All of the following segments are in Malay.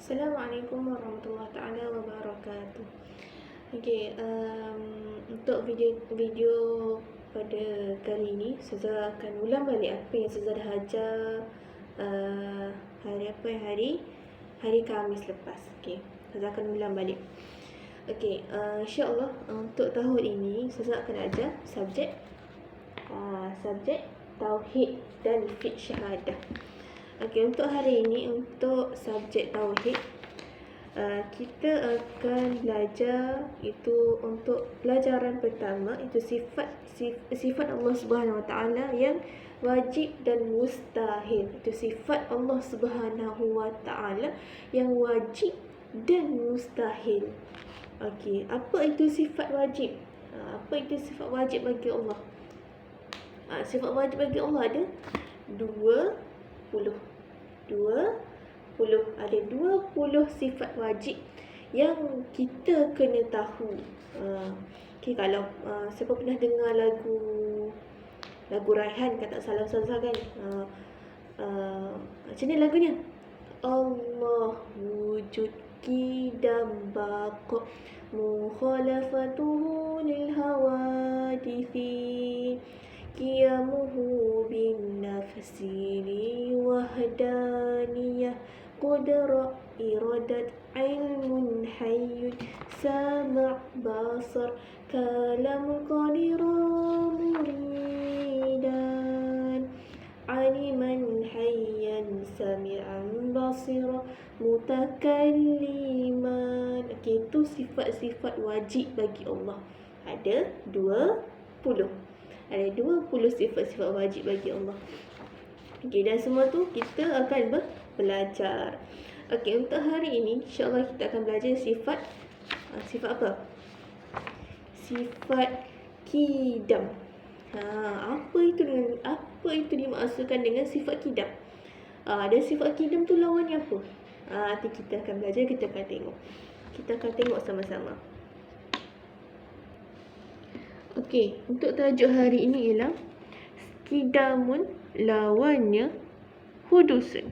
Assalamualaikum warahmatullahi taala wabarakatuh. Okey, untuk video pada kali ini Ustazah akan ulang balik apa yang Ustazah dah ajar hari Khamis lepas. Okey, Ustazah akan ulang balik. Okey, insya-Allah untuk tahun ini Ustazah akan ajar subjek tauhid dan fiqh syahadah. Okey, untuk hari ini untuk subjek tauhid kita akan belajar itu untuk pelajaran pertama itu sifat Allah Subhanahu Wa Taala yang wajib dan mustahil. Itu sifat Allah Subhanahu Wa Taala yang wajib dan mustahil. Okey, apa itu sifat wajib? Apa itu sifat wajib bagi Allah? Sifat wajib bagi Allah ada 20. Ada 20 sifat wajib yang kita kena tahu. Okay, kalau siapa pernah dengar lagu Raihan, kata salah Ustazah kan, macam ni lagunya, Allah wujud qidam baqa mukhalafatuhu lil hawadithi qiyamuhu bin nafsi wahdaniyah qudra iradat ilmun hayyun sama' basar kalamul qadiran muridan aliman hayyan sami'an basira mutakalliman. Okay, itu sifat-sifat wajib bagi Allah. Ada 20 sifat-sifat wajib bagi Allah. Okey, dan semua tu kita akan belajar. Okey, untuk hari ini insya-Allah kita akan belajar sifat apa? Sifat qidam. Apa itu dimaksudkan dengan sifat qidam? Dan sifat qidam tu lawannya apa? Nanti kita akan belajar, kita akan tengok. Kita akan tengok sama-sama. Okey, untuk tajuk hari ini ialah qidamun lawannya hudusun.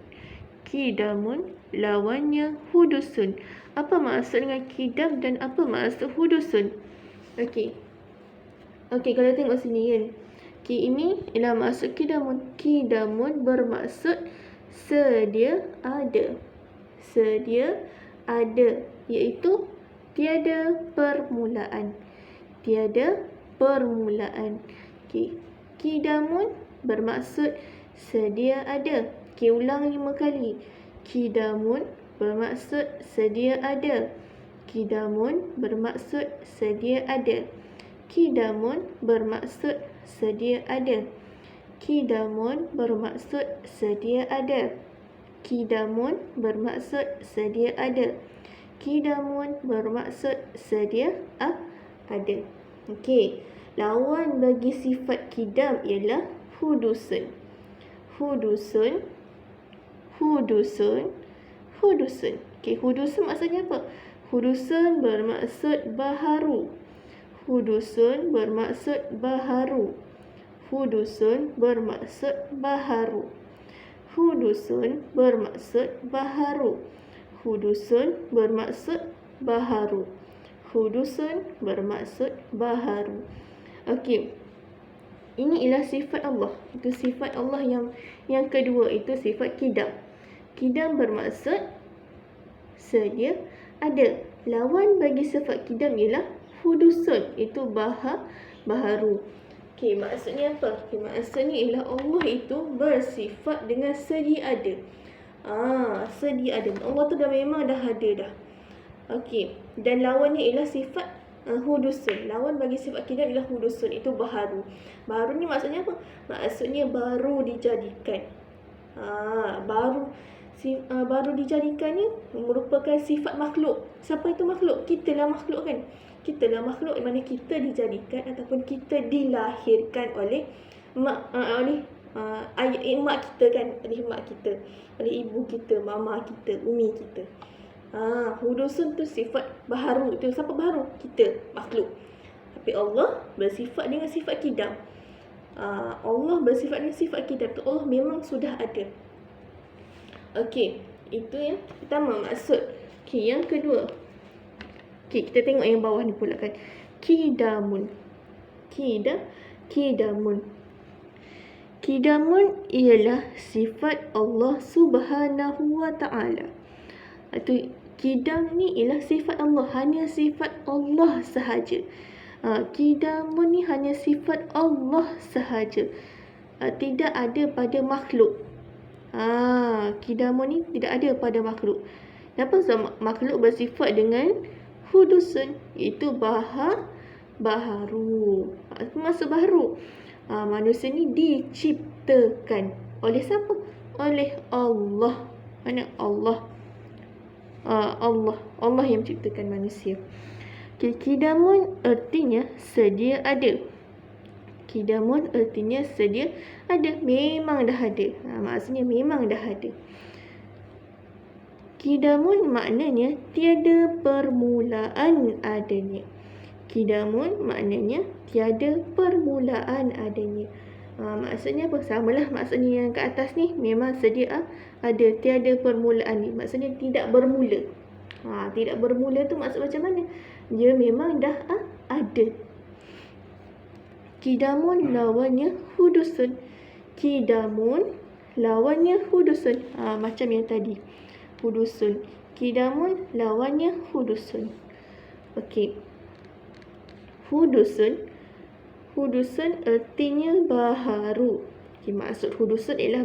Qidamun lawannya hudusun. Apa maksud dengan qidam dan apa maksud hudusun? Okey, kalau tengok sini kan, ini ialah maksud qidamun. Qidamun bermaksud sedia ada. Sedia ada, iaitu tiada permulaan. Okey, qidamun bermaksud sedia ada. Okey, ulang 5 kali. Qidamun bermaksud sedia ada. Qidamun bermaksud sedia ada. Qidamun bermaksud sedia ada. Qidamun bermaksud sedia ada. Qidamun bermaksud sedia ada. Qidamun bermaksud sedia ada. Okey, lawan bagi sifat qidam ialah hudusun. Hudusun. Okey, hudusun maksudnya apa? Hudusun bermaksud baharu. Hudusun bermaksud baharu. Hudusun bermaksud baharu. Hudusun bermaksud baharu. Hudusun bermaksud baharu. Hudusun bermaksud baharu. Okey, ini ialah sifat Allah. Itu sifat Allah yang kedua, itu sifat qidam. Qidam bermaksud sedia ada. Lawan bagi sifat qidam ialah hudusun, itu baharu. Okey, maksudnya apa? Maksudnya ialah Allah itu bersifat dengan sedia ada. Sedia ada. Allah tu memang dah ada dah. Okey, dan lawannya ialah sifat hudusun. Lawan bagi sifat qidam ialah hudusun, itu baharu. Baharu ni maksudnya apa? Maksudnya baru dijadikan. Baru dijadikan ni merupakan sifat makhluk. Siapa itu makhluk? Kita lah makhluk kan? Kita lah makhluk, mana kita dijadikan ataupun kita dilahirkan oleh mak kita kan, oleh mak kita, oleh ibu kita, mama kita, umi kita. Hudusun tu sifat baharu. Itu siapa baharu? Kita, makhluk. Tapi Allah bersifat dengan sifat qidam. Allah bersifat dengan sifat qidam tu Allah memang sudah ada. Okey, Itu yang pertama, maksud. Okey, yang kedua. Okey, kita tengok yang bawah ni pula kan. Kidamun. Kidamun. Kidamun ialah sifat Allah Subhanahu wa Ta'ala. Atau kidam ni ialah sifat Allah, hanya sifat Allah sahaja. Kidamun ni hanya sifat Allah sahaja. Tidak ada pada makhluk. Kidamun ni tidak ada pada makhluk. Kenapa makhluk bersifat dengan hudusun? Itu baharu. Maksud baharu. Manusia ni diciptakan oleh siapa? Oleh Allah. Mana Allah? Allah yang menciptakan manusia. Kidamun artinya sedia ada. Kidamun artinya sedia ada. Memang dah ada. Maksudnya memang dah ada. Kidamun maknanya tiada permulaan adanya. Kidamun maknanya tiada permulaan adanya. Maksudnya apa? Samalah maksudnya yang ke atas ni. Memang sedia ada, tiada permulaan ni. Maksudnya tidak bermula. Tidak bermula tu maksud macam mana? Dia memang dah ada. Kidamun lawannya hudusun. Kidamun lawannya hudusun. Macam yang tadi. Hudusun. Kidamun lawannya hudusun. Okey. Hudusun artinya baharu. Maksud hudusun ialah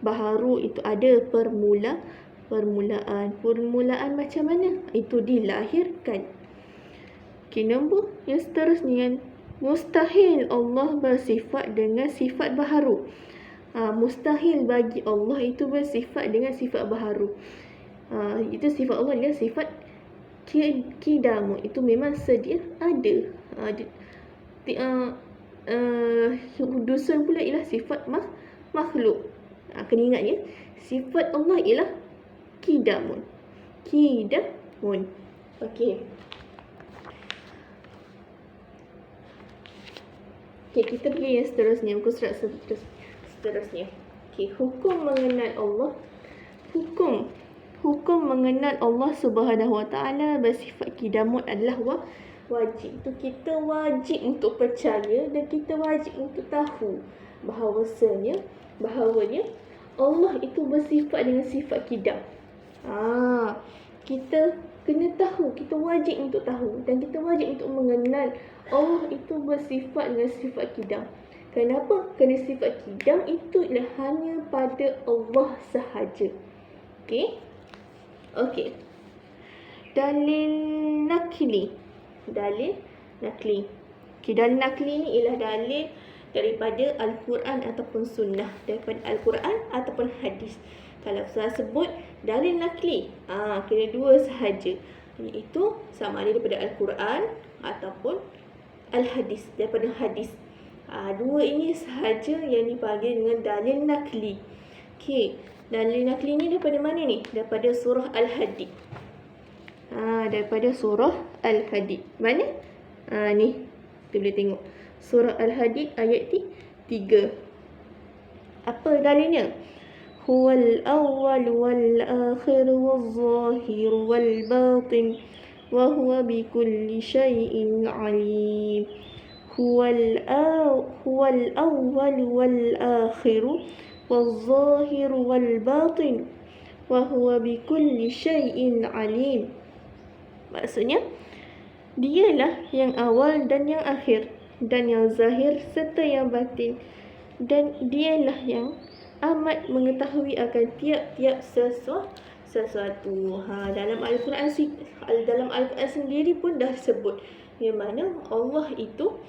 baharu itu ada permulaan. Permulaan macam mana? Itu dilahirkan. Nombor yang seterusnya, mustahil Allah bersifat dengan sifat baharu. Mustahil bagi Allah itu bersifat dengan sifat baharu. Itu sifat Allah adalah sifat kidamu. Itu memang sedia ada. Hudusun pula ialah sifat makhluk. Kena ingat ya, sifat Allah ialah kidamun. Okey. Kita pergi yang seterusnya, muka surat seterusnya. Okey, hukum mengenal Allah. Hukum mengenal Allah Subhanahu wa Ta'ala bersifat kidamun adalah wajib. Itu kita wajib untuk percaya dan kita wajib untuk tahu bahawanya Allah itu bersifat dengan sifat kidam. Kita kena tahu, kita wajib untuk tahu dan kita wajib untuk mengenal Allah itu bersifat dengan sifat kidam. Kenapa? Kerana sifat kidam itu ialah hanya pada Allah sahaja. Okey. Dalil nakli. Dalil nakli ni ialah dalil daripada Al-Quran ataupun Sunnah, daripada Al-Quran ataupun hadis. Kalau saya sebut dalil nakli, kena dua sahaja, iaitu sama ada daripada Al-Quran ataupun Al-Hadis, daripada hadis. Dua ini sahaja yang dipanggil dengan dalil nakli. Okey, dalil nakli ni daripada mana ni? Daripada surah Al-Hadid. Daripada surah Al-Hadid. Mana? Ni. Kita boleh tengok. Surah Al-Hadid ayat 3. Apa dalilnya? Huwal awwal wal akhir wal zahir wal batin wa huwa bikulli syai'in alim. Huwal awwal wal akhir wal zahir wal batin wa huwa bikulli syai'in alim. Maksudnya, dialah yang awal dan yang akhir, dan yang zahir serta yang batin, dan dialah yang amat mengetahui akan tiap-tiap sesuatu. Dalam Al-Quran sendiri pun dah sebut yang mana Allah itu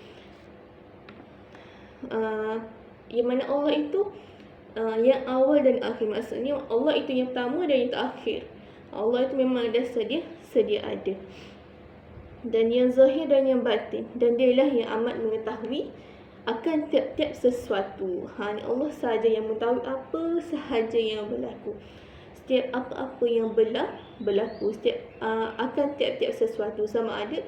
yang awal dan akhir. Maksudnya Allah itu yang pertama dan yang terakhir. Allah itu memang ada sedia ada. Dan yang zahir dan yang batin, dan dialah yang amat mengetahui akan tiap-tiap sesuatu. Allah sahaja yang mengetahui apa sahaja yang berlaku. Setiap apa-apa yang berlaku akan tiap-tiap sesuatu, sama ada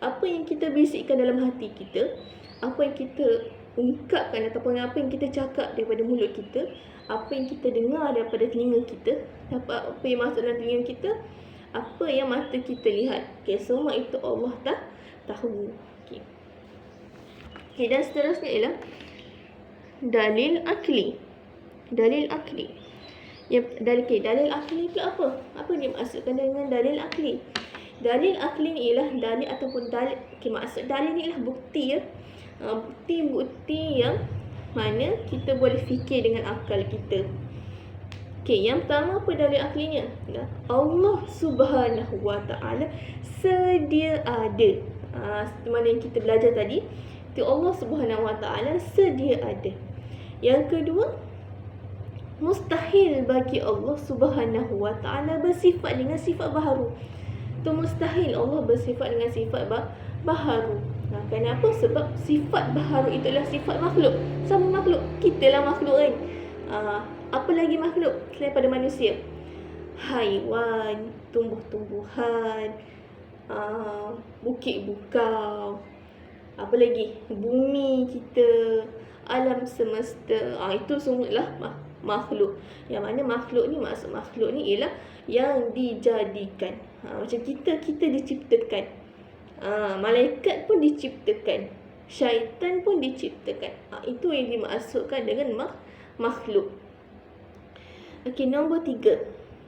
apa yang kita bisikkan dalam hati kita, apa yang kita ungkapkan ataupun apa yang kita cakap daripada mulut kita, apa yang kita dengar daripada telinga kita, apa yang masuk dalam telinga kita, apa yang mata kita lihat. Okey, semua itu Allah tahu. Okey. Okey, dan seterusnya ialah dalil akli. Dalil akli. Dalil akli pula apa? Apa dia maksudkan dengan dalil akli? Dalil akli ni ialah dalil ataupun dalil. Okey, maksud dalil ni ialah bukti ya. Bukti-bukti yang mana kita boleh fikir dengan akal kita. Okey, yang pertama apa dalil aklinya? Allah Subhanahu Wa Taala sedia ada. Seperti mana yang kita belajar tadi, itu Allah Subhanahu Wa Taala sedia ada. Yang kedua, mustahil bagi Allah Subhanahu Wa Taala bersifat dengan sifat baharu. Itu mustahil Allah bersifat dengan sifat baharu. Kenapa? Sebab sifat baharu itulah sifat makhluk. Sama makhluk, kita lah makhluk kan. Apa lagi makhluk selain pada manusia? Haiwan, tumbuh-tumbuhan, bukit bukau, apa lagi? Bumi kita, alam semesta. Itu semualah makhluk. Yang mana makhluk ni, maksud makhluk ni ialah yang dijadikan. Macam kita diciptakan. Malaikat pun diciptakan. Syaitan pun diciptakan. Itu yang dimaksudkan dengan makhluk. Okey, nombor 3.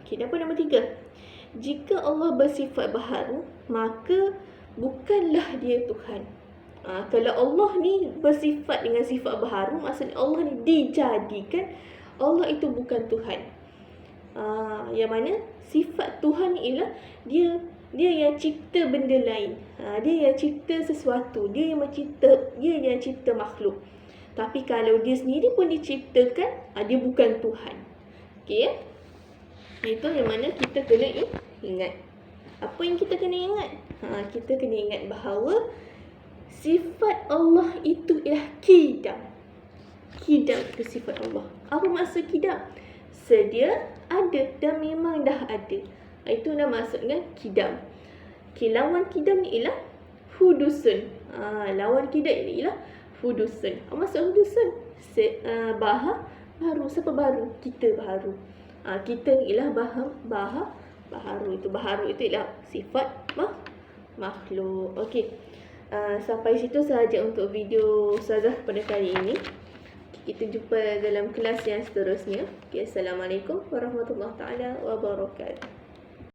Okey, apa nombor 3? Jika Allah bersifat baharu, maka bukanlah dia Tuhan. Kalau Allah ni bersifat dengan sifat baharu, maksudnya Allah ni dijadikan, Allah itu bukan Tuhan. Yang mana sifat Tuhan ni ialah dia yang cipta benda lain. Dia yang cipta sesuatu, dia yang cipta makhluk. Tapi kalau dia sendiri pun diciptakan, dia bukan Tuhan. Okey ya? Itu yang mana kita kena ingat. Apa yang kita kena ingat? Kita kena ingat bahawa sifat Allah itu ialah qidam. Qidam itu sifat Allah. Apa maksud qidam? Sedia ada dan memang dah ada. Itu dah maksudnya qidam. Okay, lawan qidam ni ialah hudusun. Lawan qidam ni ialah hudusun. Apa maksud hudusun? Baharu. Siapa baru? Kita baharu. Kita ni ialah baharu. Baharu itu ialah sifat makhluk. Okey. Sampai situ sahaja untuk video Ustazah pada kali ini. Kita jumpa dalam kelas yang seterusnya. Okay, Assalamualaikum warahmatullahi taala wabarakatuh.